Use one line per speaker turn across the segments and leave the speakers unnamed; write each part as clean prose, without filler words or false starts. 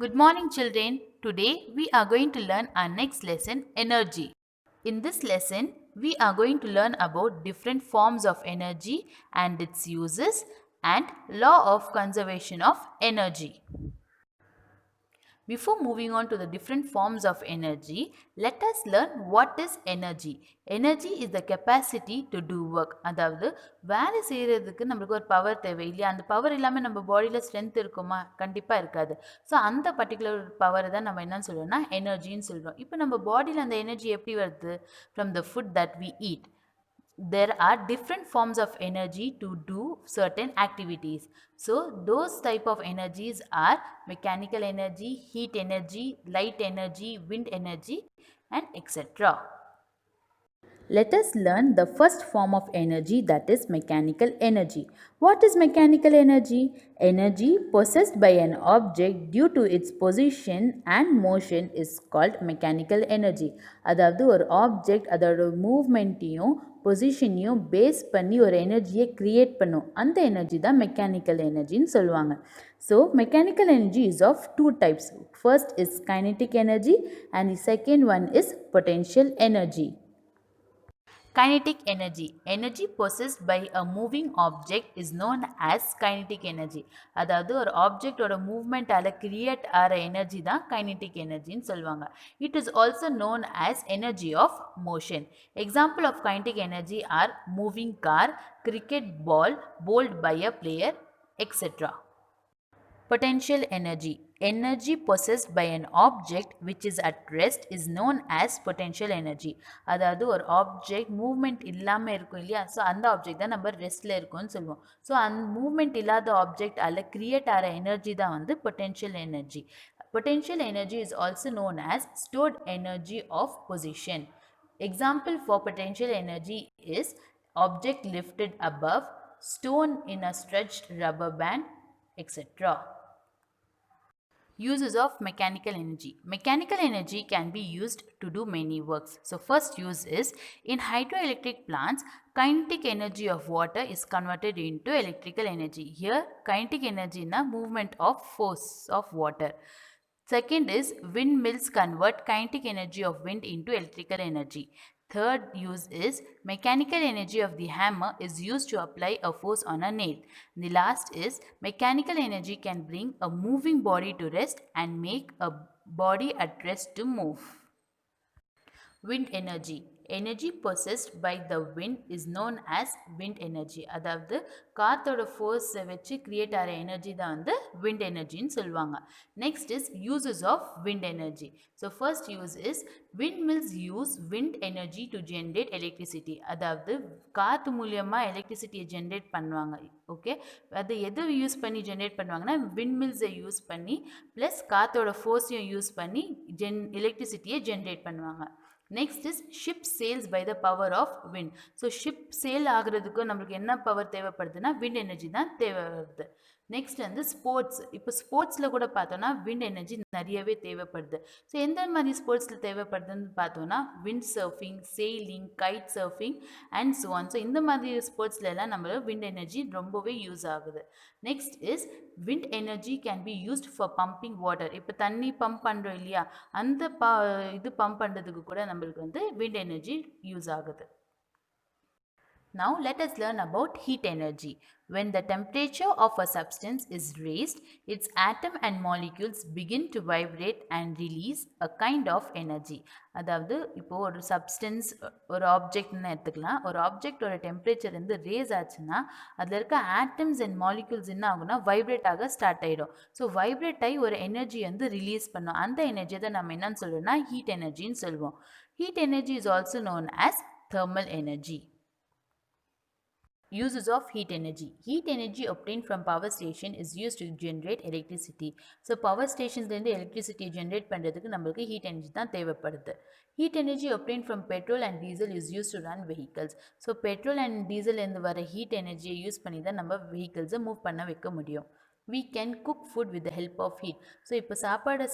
Good morning, children. Today we are going to learn our next lesson, energy. In this lesson, we are going to learn about different forms of energy and its uses and law of conservation of energy. Before moving on to the different forms of energy, let us learn what is energy. Energy is the capacity to do work. அதாவது வேலை செய்கிறதுக்கு நம்மளுக்கு ஒரு power தேவை இல்லையா, அந்த power இல்லாமல் நம்ம பாடியில் ஸ்ட்ரென்த் இருக்குமா? கண்டிப்பாக இருக்காது. ஸோ அந்த பர்டிகுலர் பவரை தான் நம்ம என்னன்னு சொல்கிறோம்னா எனர்ஜின்னு சொல்கிறோம். இப்போ நம்ம பாடியில் அந்த எனர்ஜி எப்படி வருது? From the food that we eat. There are different forms of energy to do certain activities. So those type of energies are mechanical energy, heat energy, light energy, wind energy, and etc. Let us learn the first form of energy, that is mechanical energy. What is mechanical energy? Energy possessed by an object due to its position and motion is called mechanical energy. அதாவது ஒரு object அதோட மூவ்மெண்ட்டையும் பொசிஷனையும் base பண்ணி ஒரு எனர்ஜியை create பண்ணும். அந்த energy தான் mechanical எனர்ஜின்னு சொல்லுவாங்க. So mechanical energy is of two types. First is kinetic energy and the second one is potential energy. Kinetic energy. Energy possessed by a moving object is known as kinetic energy. அதாவது ஒரு ஆப்ஜெக்டோட மூவ்மெண்ட்டால் create ஆகிற energy தான் kinetic எனர்ஜின்னு சொல்லுவாங்க. It is also known as energy of motion. Example of kinetic energy are moving car, cricket ball bowled by a player, etc. Potential energy. Energy possessed by an object which is at rest is known as potential energy. அதாவது ஒரு object movement இல்லாமல் இருக்கும் இல்லையா, so அந்த object தான் நம்ம ரெஸ்ட்டில் இருக்கும்னு சொல்லுவோம். ஸோ அந்த மூவ்மெண்ட் இல்லாத ஆப்ஜெக்ட் அதில் கிரியேட் ஆகிற எனர்ஜி தான் வந்து potential energy. Potential energy is also known as stored energy of position. Example for potential energy is object lifted above, stone in a stretched rubber band, etc. Uses of mechanical energy. Mechanical energy can be used to do many works. So first use is in hydroelectric plants, kinetic energy of water is converted into electrical energy. Here kinetic energy is movement of force of water. Second is windmills convert kinetic energy of wind into electrical energy. Third use is mechanical energy of the hammer is used to apply a force on a nail. The last is mechanical energy can bring a moving body to rest and make a body at rest to move. Wind energy. Energy possessed by the wind is known as wind energy. அதாவது காத்தோட ஃபோர்ஸை வச்சு create ஆகிற energy தான் வந்து wind எனர்ஜின்னு சொல்லுவாங்க. Next is uses of wind energy. So first use is windmills use wind energy to generate electricity. அதாவது காற்று மூலியமாக எலக்ட்ரிசிட்டியை ஜென்ரேட் பண்ணுவாங்க. ஓகே, அது எது யூஸ் பண்ணி ஜென்ரேட் பண்ணுவாங்கன்னா விண்மில்ஸை யூஸ் பண்ணி ப்ளஸ் காற்றோட ஃபோர்ஸையும் யூஸ் பண்ணி எலக்ட்ரிசிட்டியை ஜென்ரேட் பண்ணுவாங்க. Next is ship sails by the power of wind. So ship sail ஆகிறதுக்கு நம்மளுக்கு என்ன பவர் தேவைப்படுதுன்னா விண்ட் எனர்ஜி தான் தேவைப்படுது. நெக்ஸ்ட் வந்து ஸ்போர்ட்ஸ். இப்போ ஸ்போர்ட்ஸில் கூட பார்த்தோன்னா விண்ட் எனர்ஜி நிறையவே தேவைப்படுது. ஸோ எந்த மாதிரி ஸ்போர்ட்ஸில் தேவைப்படுதுன்னு பார்த்தோன்னா wind surfing, sailing, guide surfing and so on. So இந்த மாதிரி ஸ்போர்ட்ஸ்லாம் நம்ம விண்ட் எனர்ஜி ரொம்பவே யூஸ் ஆகுது. Next is wind energy can be used for pumping water. இப்போ தண்ணி பம்ப் பண்ணுறோம் இல்லையா, அந்த இது பம்ப் பண்ணுறதுக்கு கூட நம்மளுக்கு வந்து விண்ட் எனர்ஜி யூஸ் ஆகுது. Now let us learn about heat energy. When the temperature of a substance is raised, its atom and molecules begin to vibrate and release a kind of energy. அதாவது இப்போ ஒரு substance ஒரு ஆப்ஜெக்ட்னு எடுத்துக்கலாம். ஒரு ஆப்ஜெக்டோட temperature வந்து race ஆச்சுன்னா அதில் இருக்க ஆட்டம்ஸ் அண்ட் மாலிக்யூல்ஸ் என்ன ஆகுனா வைப்ரேட் ஆக ஸ்டார்ட் ஆகிடும். ஸோ வைப்ரேட் ஆகி ஒரு எனர்ஜி வந்து ரிலீஸ் பண்ணும். அந்த எனர்ஜியை தான் நம்ம என்னன்னு சொல்கிறோம்னா ஹீட் எனர்ஜின்னு சொல்லுவோம். Heat energy is also known as thermal energy. Uses of heat energy. Heat energy obtained from power station is used to generate electricity. So power ஸ்டேஷன்ஸ்லேருந்து எலக்ட்ரிசிட்டி ஜென்ரேட் பண்ணுறதுக்கு நம்மளுக்கு ஹீட் எனர்ஜி தான் தேவைப்படுது. Heat energy obtained from petrol and diesel is used to run vehicles. So petrol and டீசல்லேருந்து வர heat எனர்ஜியை use பண்ணி தான் நம்ம வெஹிக்கிள்ஸை மூவ் பண்ண வைக்க முடியும். we can cook food with the help of heat. So இப்போ சாப்பாடை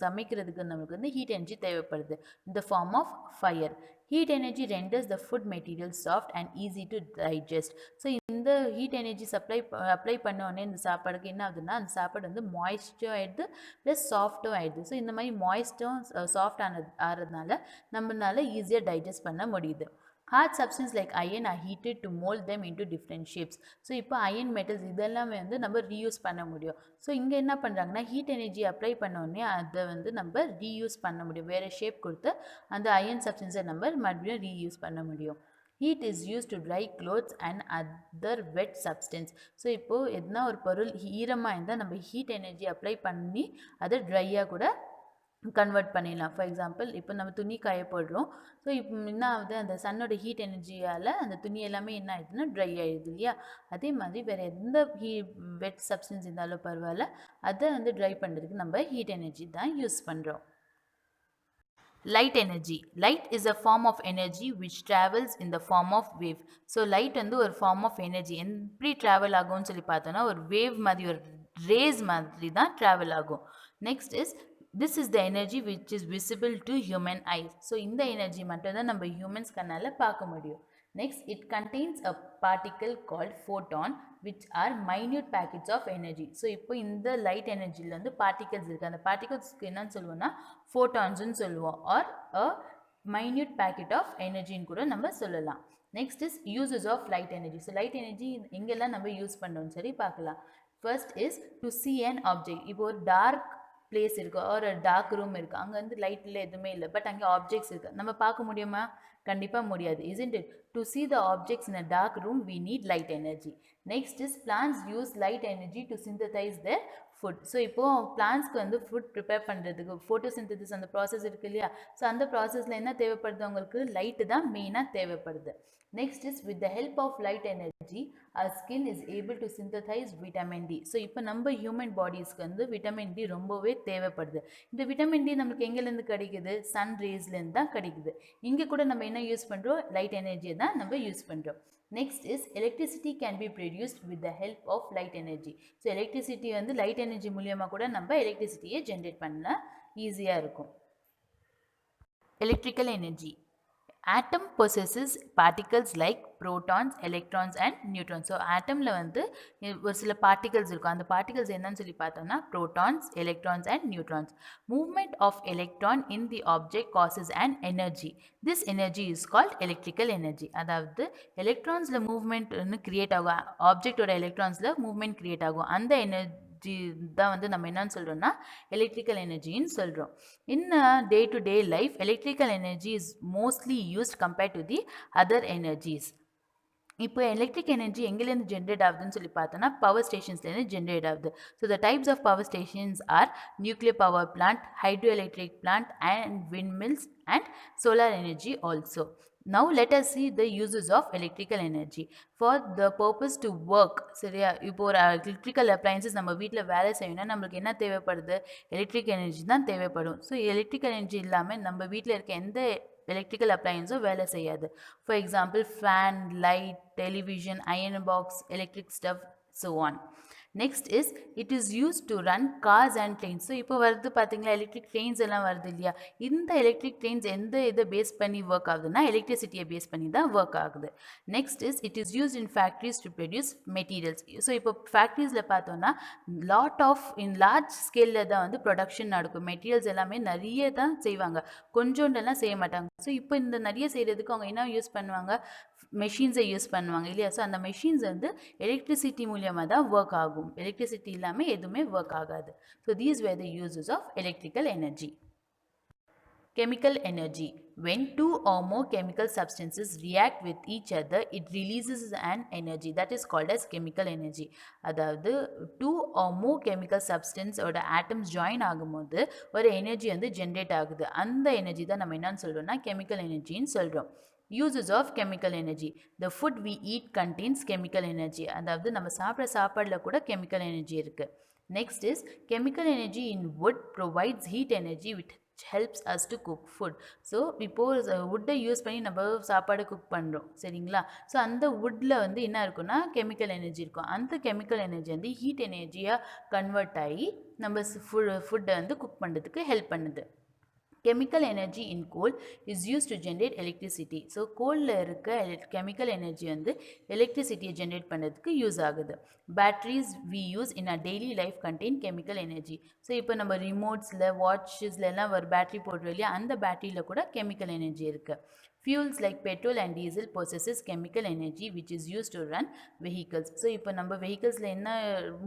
சமைக்கிறதுக்கு நமக்கு வந்து ஹீட் எனர்ஜி தேவைப்படுது in the form of fire. Heat energy renders the food material soft and easy to digest. So இந்த ஹீட் எனர்ஜி அப்ளை பண்ண உடனே இந்த சாப்பாடுக்கு என்ன ஆகுதுன்னா அந்த சாப்பாடு வந்து மாய்ஸ்டும் ஆகிடுது ப்ளஸ் சாஃப்ட்டும் ஆகிடுது. ஸோ இந்த மாதிரி மாய்ஸ்டும் சாஃப்ட் ஆகிறதுனால நம்மளால ஈஸியாக டைஜஸ்ட் பண்ண முடியுது. Hard substances like iron are heated to mold them into different shapes. So இப்போ அயன் மெட்டல்ஸ் இதெல்லாமே வந்து நம்ம ரீயூஸ் பண்ண முடியும். ஸோ இங்கே என்ன பண்ணுறாங்கன்னா ஹீட் எனர்ஜி அப்ளை பண்ணோடனே அதை வந்து நம்ம ரீயூஸ் பண்ண முடியும். வேறு ஷேப் கொடுத்து அந்த அயன் சப்ஸ்டன்ஸை நம்ம மறுபடியும் ரீயூஸ் பண்ண முடியும். Heat is use to try clothes and other wet substance. So இப்போது எதுனா ஒரு பொருள் ஈரமாக இருந்தால் நம்ம ஹீட் எனர்ஜி அப்ளை பண்ணி அதை ட்ரையாக கூட கன்வெர்ட் பண்ணிடலாம். ஃபார் எக்ஸாம்பிள் இப்போ நம்ம துணி காய போடுறோம். ஸோ இப்போ என்ன ஆகுது, அந்த சன்னோட ஹீட் எனர்ஜியால் அந்த துணி எல்லாமே என்ன ஆகிடுதுன்னா ட்ரை ஆகிடுது இல்லையா. அதே மாதிரி வேறு எந்த வெட் சப்ஸ்டன்ஸ் இருந்தாலும் பரவாயில்ல, அதை வந்து ட்ரை பண்ணுறதுக்கு நம்ம ஹீட் எனர்ஜி தான் யூஸ் பண்ணுறோம். Light energy. Light is a form of energy which travels in the form of wave. So light வந்து ஒரு ஃபார்ம் ஆஃப் எனர்ஜி எப்படி ட்ராவல் ஆகும்னு சொல்லி பார்த்தோன்னா ஒரு வேவ் மாதிரி ஒரு ரேஸ் மாதிரி தான் ட்ராவல் ஆகும். Next is this is the energy which is visible to human eyes. So இந்த எனர்ஜி மட்டும்தான் நம்ம ஹியூமன்ஸ் கண்ணால் பார்க்க முடியும். Next, it contains a particle called photon which are minute packets of energy. So இப்போ இந்த லைட் எனர்ஜியில் வந்து பார்ட்டிகல்ஸ் இருக்குது. அந்த பார்ட்டிகல்ஸ்க்கு என்னன்னு சொல்லுவோம்னா ஃபோட்டான்ஸ்ன்னு சொல்லுவோம் or a minute packet of எனர்ஜின்னு கூட நம்ம சொல்லலாம். Next is uses of light energy. So light energy எங்கெல்லாம் நம்ம யூஸ் பண்ணுறோம்னு சொல்லி பார்க்கலாம். First is to see an object. இப்போ ஒரு டார்க் பிளேஸ் இருக்குது ஒரு டார்க் ரூம் இருக்குது, அங்கே வந்து லைட்டில் எதுவுமே இல்லை, பட் அங்கே ஆப்ஜெக்ட்ஸ் இருக்குது, நம்ம பார்க்க முடியுமா? கண்டிப்பாக முடியாது. isn't it? To see the objects in a dark room we need light energy. Next is plants use light energy to synthesize their food. So இப்போது பிளான்ஸ்க்கு வந்து ஃபுட் ப்ரிப்பேர் பண்ணுறதுக்கு ஃபோட்டோசிந்தசிஸ் அந்த ப்ராசஸ் இருக்குது இல்லையா. ஸோ அந்த ப்ராசஸில் என்ன தேவைப்படுது, அவங்களுக்கு லைட்டு தான் மெயினாக தேவைப்படுது. Next is with the help of light energy our skin is able to synthesize vitamin D. So இப்போ நம்ம ஹியூமன் பாடிஸ்க்கு வந்து விட்டமின் டி ரொம்பவே தேவைப்படுது. இந்த விட்டமின் டி நம்மளுக்கு எங்கேருந்து கிடைக்குது? சன் ரேஸ்லேருந்து தான் கிடைக்குது. இங்கே கூட நம்ம என்ன யூஸ் பண்ணுறோம்? லைட் எனர்ஜியை தான் நம்ம யூஸ் பண்ணுறோம். Next is electricity can be produced with the help of light energy. So electricity வந்து லைட் எனர்ஜி மூலியமாக கூட நம்ம எலக்ட்ரிசிட்டியை ஜென்ரேட் பண்ண ஈஸியாக இருக்கும். Electrical energy. Atom possesses particles like protons, electrons and neutrons. So ஆட்டமில் வந்து ஒரு சில பார்ட்டிகல்ஸ் இருக்கும். அந்த பார்ட்டிகல்ஸ் என்னன்னு சொல்லி பார்த்தோம்னா protons, electrons and neutrons. Movement of electron in the object causes and energy. This energy is called electrical energy. அதாவது எலக்ட்ரான்ஸில் மூவ்மெண்ட்னு கிரியேட் ஆகும், ஆப்ஜெக்டோட எலக்ட்ரான்ஸில் மூவ்மெண்ட் கிரியேட் ஆகும். அந்த எனர்ஜி தான் வந்து நம்ம என்னன்னு சொல்கிறோம்னா எலக்ட்ரிக்கல் எனர்ஜின்னு சொல்கிறோம். In day to day life electrical energy is mostly used compared to the other energies. இப்போ எலக்ட்ரிக் எனர்ஜி எங்கேருந்து ஜென்ரேட் ஆகுதுன்னு சொல்லி பார்த்தோன்னா பவர் ஸ்டேஷன்ஸ்லேருந்து ஜென்ரேட் ஆகுது. So the types of power stations are nuclear power plant, hydro electric plant and windmills and solar energy also. Now let us see the uses of electrical energy for the purpose to work. சரியா, இப்போ ஒரு electrical appliances நம்ம வீட்டில் வேலை செய்யணும்னா நம்மளுக்கு என்ன தேவைப்படுது? எலக்ட்ரிக் எனர்ஜி தான் தேவைப்படும். ஸோ எலக்ட்ரிக்கல் எனர்ஜி இல்லாமல் நம்ம வீட்டில் இருக்க எந்த எலக்ட்ரிக்கல் அப்ளையன்ஸும் வேலை செய்யாது. For example fan, light, television, iron box, electric stove, so on. Next is it is use to run cars and trains. So இப்போ வருது பார்த்தீங்களா எலக்ட்ரிக் ட்ரெயின்ஸ் எல்லாம் வருது இல்லையா. இந்த எலக்ட்ரிக் ட்ரெயின்ஸ் எந்த இதை பேஸ் பண்ணி ஒர்க் ஆகுதுன்னா எலக்ட்ரிசிட்டியை பேஸ் பண்ணி தான் ஒர்க் ஆகுது. Next is it is use in factories to produce materials. So இப்போ ஃபேக்ட்ரிஸில் பார்த்தோன்னா லார்ஜ் ஸ்கேலில் தான் வந்து ப்ரொடக்ஷன் நடக்கும். மெட்டீரியல்ஸ் எல்லாமே நிறைய தான் செய்வாங்க, கொஞ்சோண்டெல்லாம் செய்ய மாட்டாங்க. ஸோ இப்போ இந்த நிறைய செய்கிறதுக்கு அவங்க என்ன யூஸ் பண்ணுவாங்க? மெஷின்ஸை யூஸ் பண்ணுவாங்க இல்லையா. ஸோ அந்த மெஷின்ஸ் வந்து எலக்ட்ரிசிட்டி மூலியமாக தான் ஒர்க் ஆகும். எலக்ட்ரிசிட்டி இல்லாமல் எதுவுமே ஒர்க் ஆகாது. So these were the uses of electrical energy. Chemical energy. When two or more chemical substances react with each other, it releases an energy that is called as chemical energy. அதாவது two or more chemical substance ஓட atoms join ஆகும்போது ஒரு energy வந்து generate ஆகுது. அந்த energy தான் நம்ம என்னன்னு சொல்கிறோம்னா chemical energyன்னு சொல்கிறோம். Uses of chemical energy. The food we eat contains chemical energy. அதாவது நம்ம சாப்பிட்ற சாப்பாடில் கூட chemical energy இருக்குது. Next is chemical energy in wood provides heat energy helps us to cook food. So இப்போது வுட்டை யூஸ் பண்ணி நம்ம சாப்பாடு குக் பண்ணுறோம் சரிங்களா. ஸோ அந்த வுட்டில் வந்து என்ன இருக்குன்னா கெமிக்கல் எனர்ஜி இருக்கும். அந்த கெமிக்கல் எனர்ஜி வந்து ஹீட் எனர்ஜியாக கன்வெர்ட் ஆகி நம்ம ஃபுட்டை வந்து குக் பண்ணுறதுக்கு ஹெல்ப் பண்ணுது. Chemical energy in coal is used to generate electricity. So கோலில் இருக்க chemical energy வந்து எலக்ட்ரிசிட்டியை ஜென்ரேட் பண்ணுறதுக்கு யூஸ் ஆகுது. Batteries we use in our daily life contain chemical energy. So இப்போ நம்ம ரிமோட்ஸில் வாட்சஸில் எல்லாம் ஒரு பேட்ரி போடுறோம் இல்லையா, அந்த பேட்டரியில் கூட chemical energy இருக்குது. Fuels like petrol and diesel possesses chemical energy which is used to run vehicles. So இப்போ நம்ம வெஹிக்கிள்ஸில் என்ன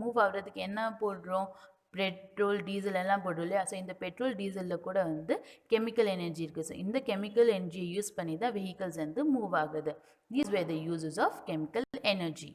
மூவ் ஆகுறதுக்கு என்ன போடுறோம், பெட்ரோல் டீசல் எல்லாம் போடுறோம் இல்லையா. ஸோ இந்த பெட்ரோல் டீசலில் கூட வந்து கெமிக்கல் எனர்ஜி இருக்குது. ஸோ இந்த கெமிக்கல் எனர்ஜியை யூஸ் பண்ணி தான் வெஹிக்கல்ஸ் வந்து மூவ் ஆகுது. These were the uses of chemical energy.